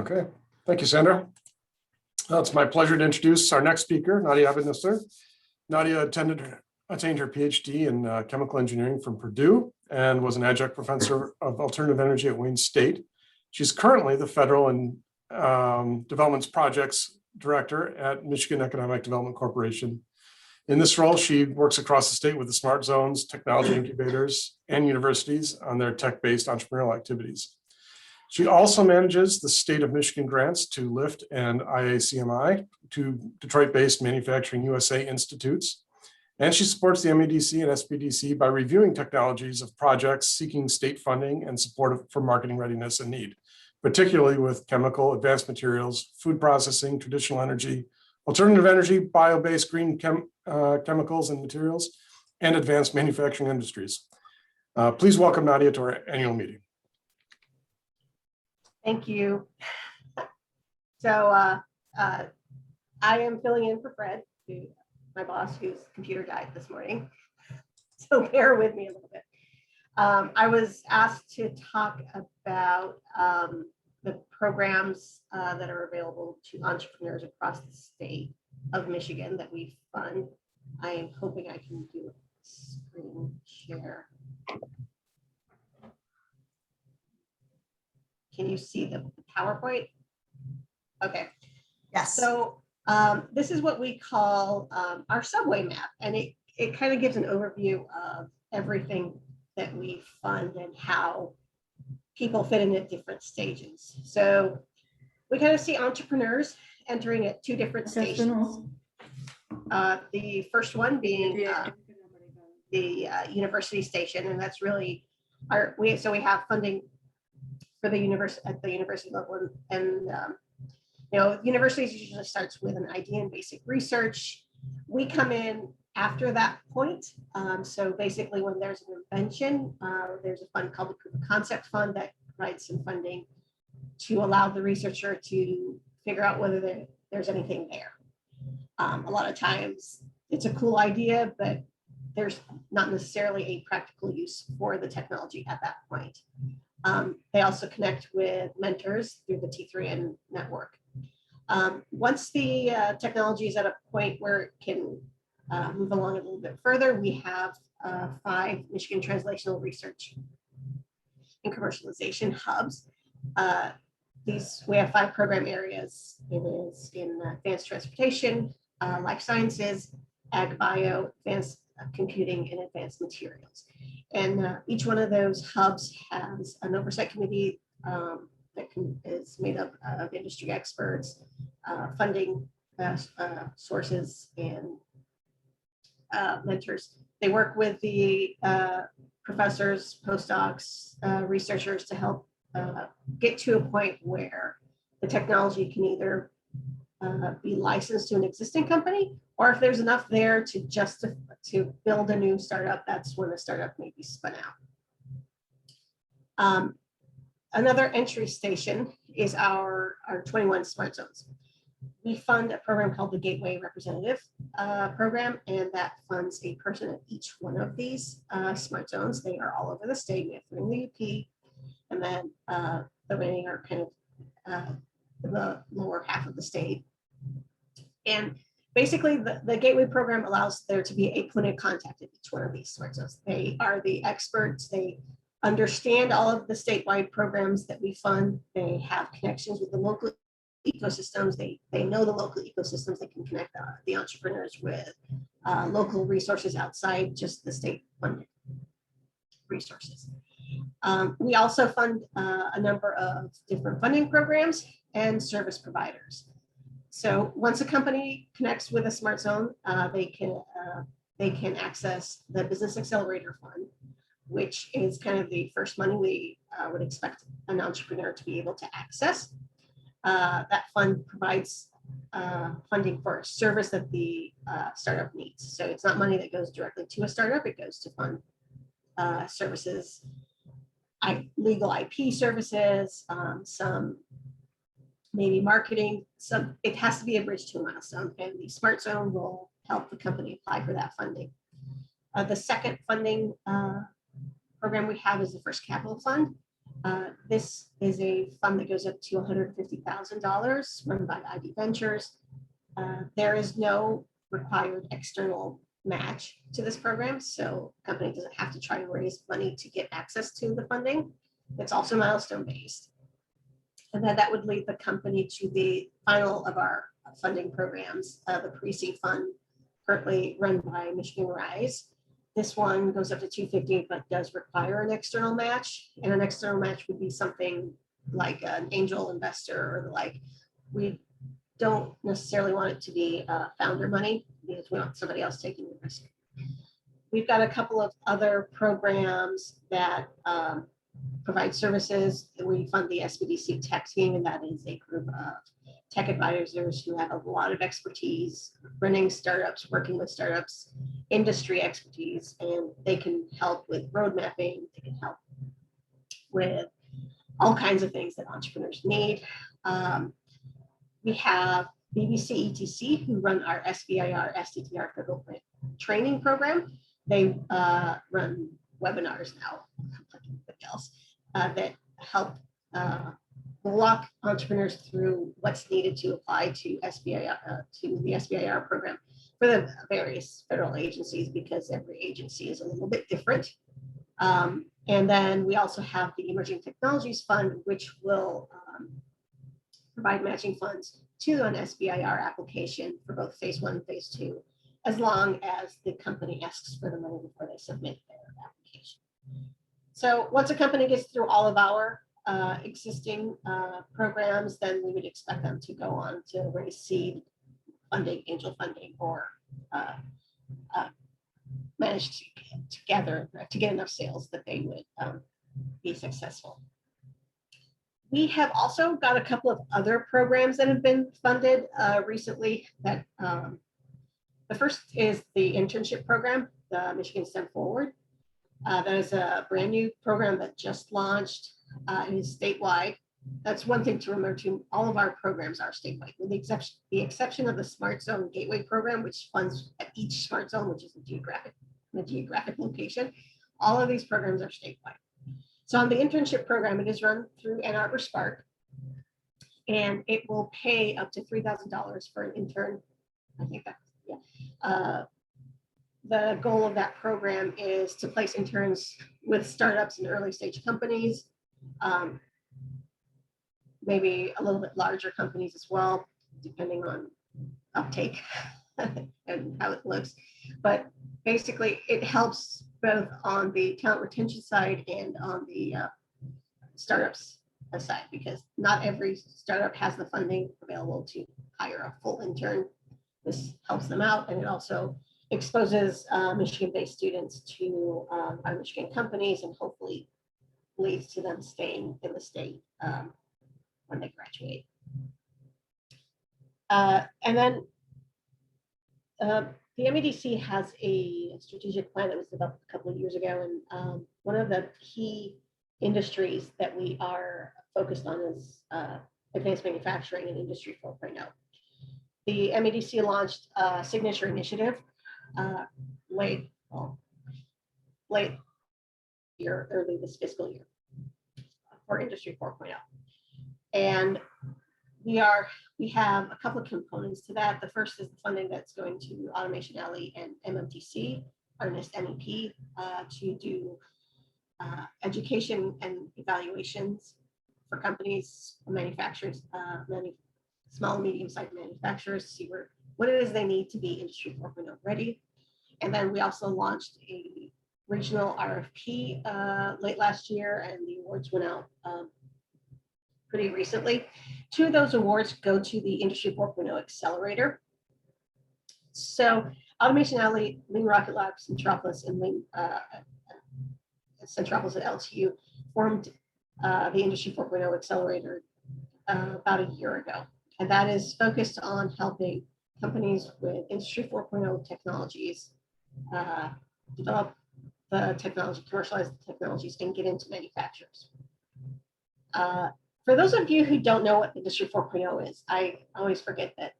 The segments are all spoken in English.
Okay, thank you, Sandra. It's my pleasure to introduce our next speaker, Nadia Abunasser. Nadia attained her PhD in chemical engineering from Purdue and was an adjunct professor of alternative energy at Wayne State. She's currently the Federal and Development Projects Director at Michigan Economic Development Corporation. In this role, she works across the state with the smart zones, technology incubators, and universities on their tech-based entrepreneurial activities. She also manages the state of Michigan grants to LIFT and IACMI, to Detroit-based Manufacturing USA institutes. And she supports the MEDC and SBDC by reviewing technologies of projects seeking state funding and support for marketing readiness and need, particularly with chemical, advanced materials, food processing, traditional energy, alternative energy, bio-based green chemicals and materials, and advanced manufacturing industries. Please welcome Nadia to our annual meeting. Thank you. So I am filling in for Fred, my boss, whose computer died this morning. So bear with me a little bit. I was asked to talk about the programs that are available to entrepreneurs across the state of Michigan that we fund. I am hoping I can do a screen share. Can you see the PowerPoint? Okay. Yes. So this is what we call our subway map, and it kind of gives an overview of everything that we fund and how people fit in at different stages. So we kind of see entrepreneurs entering at two different stations. The first one being the university station, and that's really we have funding for the university at the university level, and universities usually starts with an idea and basic research. We come in after that point. So basically, when there's an invention, there's a fund called the Proof of Concept Fund that provides some funding to allow the researcher to figure out whether there's anything there. A lot of times it's a cool idea, but there's not necessarily a practical use for the technology at that point. They also connect with mentors through the T3N network. Once the technology is at a point where it can move along a little bit further, we have 5 Michigan Translational Research and Commercialization hubs. We have 5 program areas. It is in advanced transportation, life sciences, ag bio, advanced computing, and advanced materials. And each one of those hubs has an oversight committee that is made up of industry experts, funding sources, and mentors. They work with the professors, postdocs, researchers to help get to a point where the technology can either be licensed to an existing company, or if there's enough there to build a new startup, that's when the startup may be spun out. Another entry station is our 21 smart zones. We fund a program called the Gateway Representative Program, and that funds a person at each one of these smart zones. They are all over the state. We have 3 in the UP, and then the remaining are kind of the lower half of the state. And basically, the Gateway program allows there to be a point of contact at each one of these smart zones. They are the experts. They understand all of the statewide programs that we fund. They have connections with the local ecosystems. They know the local ecosystems. They can connect the entrepreneurs with local resources outside just the state funded resources. We also fund a number of different funding programs and service providers. So once a company connects with a smart zone, they can access the Business Accelerator Fund, which is kind of the first money we would expect an entrepreneur to be able to access. That fund provides funding for a service that the startup needs. So it's not money that goes directly to a startup, it goes to fund services, legal IP services, some maybe marketing. It has to be a bridge to a milestone, and the Smart Zone will help the company apply for that funding. The second funding program we have is the First Capital Fund. This is a fund that goes up to $150,000 run by ID Ventures. There is no required external match to this program, so the company doesn't have to try to raise money to get access to the funding. It's also milestone based. And then that would lead the company to the final of our funding programs, the PreSea Fund, currently run by Michigan Rise. This one goes up to 250, but does require an external match. And an external match would be something like an angel investor or the like. We don't necessarily want it to be founder money because we want somebody else taking the risk. We've got a couple of other programs that provide services. We fund the SBDC tech team, and that is a group of tech advisors who have a lot of expertise running startups, working with startups, industry expertise, and they can help with road mapping. They can help with all kinds of things that entrepreneurs need. We have BBC ETC, who run our SBIR, STTR federal grant training program. They run webinars now, like everybody else, that help walk entrepreneurs through what's needed to apply to SBIR, to the SBIR program for the various federal agencies, because every agency is a little bit different. And then we also have the Emerging Technologies Fund, which will provide matching funds to an SBIR application for both phase 1 and phase 2, as long as the company asks for the money before they submit their application. So once a company gets through all of our existing programs, then we would expect them to go on to raise seed funding, angel funding, or manage to get enough sales that they would be successful. We have also got a couple of other programs that have been funded recently. That the first is the Internship Program, the Michigan STEM Forward. That is a brand new program that just launched. It is statewide. That's one thing to remember too. All of our programs are statewide, with the exception of the Smart Zone Gateway program, which funds at each smart zone, which is a geographic location. All of these programs are statewide. So on the internship program, it is run through Ann Arbor Spark, and it will pay up to $3,000 for an intern. I think that's, yeah. The goal of that program is to place interns with startups and early stage companies, maybe a little bit larger companies as well, depending on uptake and how it looks. But basically, it helps both on the talent retention side and on the startups side, because not every startup has the funding available to hire a full intern. This helps them out, and it also exposes Michigan-based students to our Michigan companies, and hopefully leads to them staying in the state when they graduate. And then the MEDC has a strategic plan that was developed a couple of years ago, and one of the key industries that we are focused on is advanced manufacturing and Industry 4.0. The MEDC launched a signature initiative late year, early this fiscal year for Industry 4.0. And we have a couple of components to that. The first is the funding that's going to Automation Alley and MMTC, our NIST MEP, to do education and evaluations for companies, manufacturers, small and medium-sized manufacturers, to see what it is they need to be Industry 4.0 ready. And then we also launched a regional RFP late last year, and the awards went out pretty recently. 2 of those awards go to the Industry 4.0 Accelerator. So Automation Alley, Lean Rocket Lab, Centropolis, and Centropolis at LTU formed the Industry 4.0 Accelerator about a year ago. And that is focused on helping companies with Industry 4.0 technologies develop the technology, commercialize the technologies, and get into manufacturers. For those of you who don't know what Industry 4.0 is, I always forget that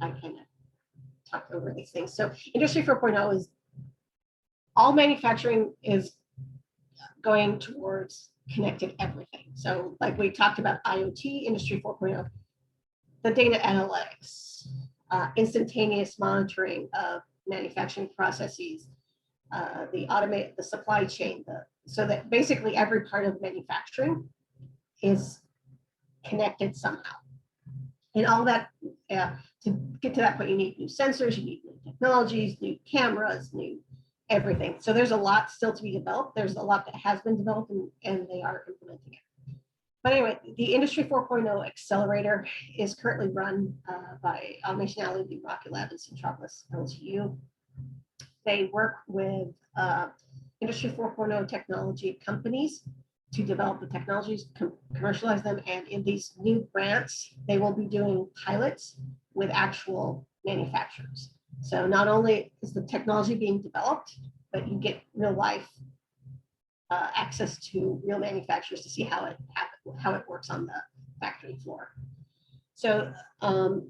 I kind of talk over these things. So Industry 4.0 is all manufacturing is going towards connected everything. So like we talked about IoT Industry 4.0, the data analytics, instantaneous monitoring of manufacturing processes, the supply chain, so that basically every part of manufacturing is connected somehow. And all that, to get to that point, you need new sensors, you need new technologies, new cameras, new everything. So there's a lot still to be developed. There's a lot that has been developed, and they are implementing it. But anyway, the Industry 4.0 Accelerator is currently run by Automation Alley, Rocket Lab, and Centropolis LTU. They work with Industry 4.0 technology companies to develop the technologies, commercialize them, and in these new grants, they will be doing pilots with actual manufacturers. So not only is the technology being developed, but you get real life access to real manufacturers to see how it works on the factory floor. So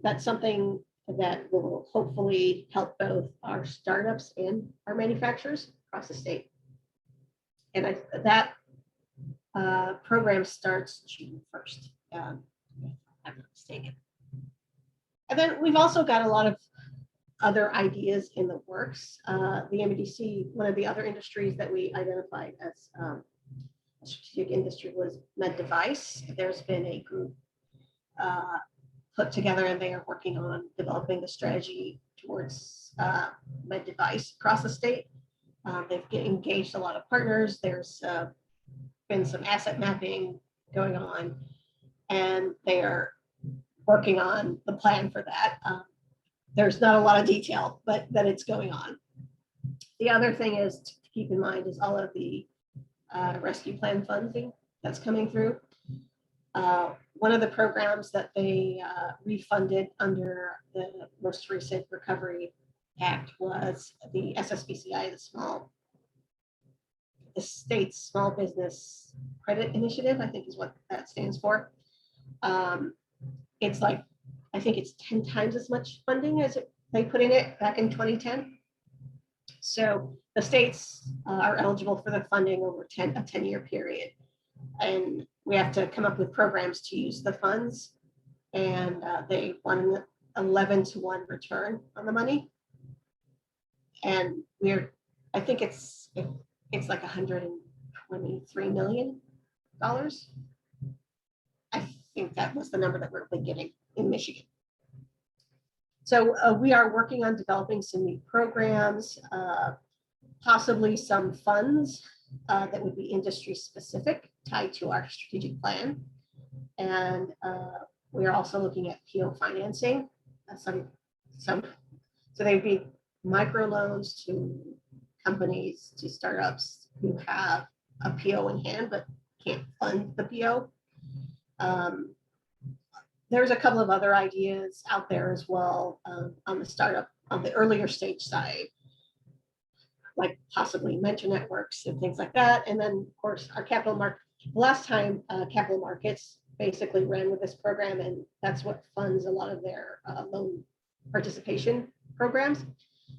that's something that will hopefully help both our startups and our manufacturers across the state. And that program starts June 1st, if I'm not mistaken. And then we've also got a lot of other ideas in the works. The MEDC, one of the other industries that we identified as a strategic industry was med device. There's been a group put together, and they are working on developing the strategy towards med device across the state. They've engaged a lot of partners. There's been some asset mapping going on, and they are working on the plan for that. There's not a lot of detail, but that it's going on. The other thing is to keep in mind is all of the rescue plan funding that's coming through. One of the programs that they refunded under the most recent Recovery Act was the SBCI, the state's Small Business Credit Initiative, I think is what that stands for. It's like, I think it's 10 times as much funding as they put in it back in 2010. So the states are eligible for the funding over a 10-year period. And we have to come up with programs to use the funds. And they want an 11-to-1 return on the money. And I think it's like $123 million. I think that was the number that we're getting in Michigan. So we are working on developing some new programs, possibly some funds that would be industry specific, tied to our strategic plan. And we are also looking at PO financing. So they'd be microloans to companies, to startups who have a PO in hand but can't fund the PO. There's a couple of other ideas out there as well on the startup, on the earlier stage side, like possibly mentor networks and things like that. And then, of course, our capital market. Last time, capital markets basically ran with this program, and that's what funds a lot of their loan participation programs.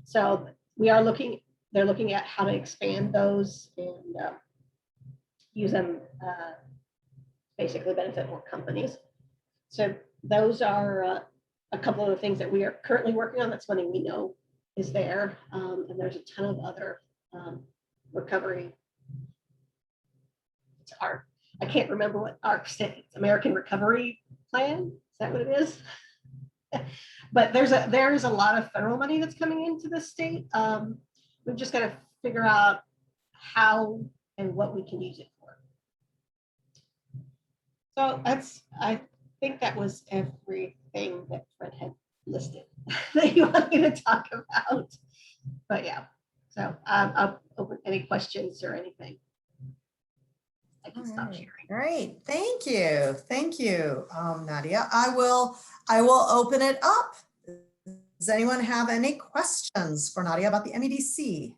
So they're looking at how to expand those and use them, basically benefit more companies. So those are a couple of the things that we are currently working on. That's money we know is there. And there's a ton of other recovery. I can't remember what our American Recovery Plan. Is that what it is? But there's a lot of federal money that's coming into the state. We've just got to figure out how and what we can use it for. So I think that was everything that Fred had listed that you wanted me to talk about. But yeah, so I'll open any questions or anything. I can stop sharing. Great, thank you, Nadia. I will open it up. Does anyone have any questions for Nadia about the MEDC?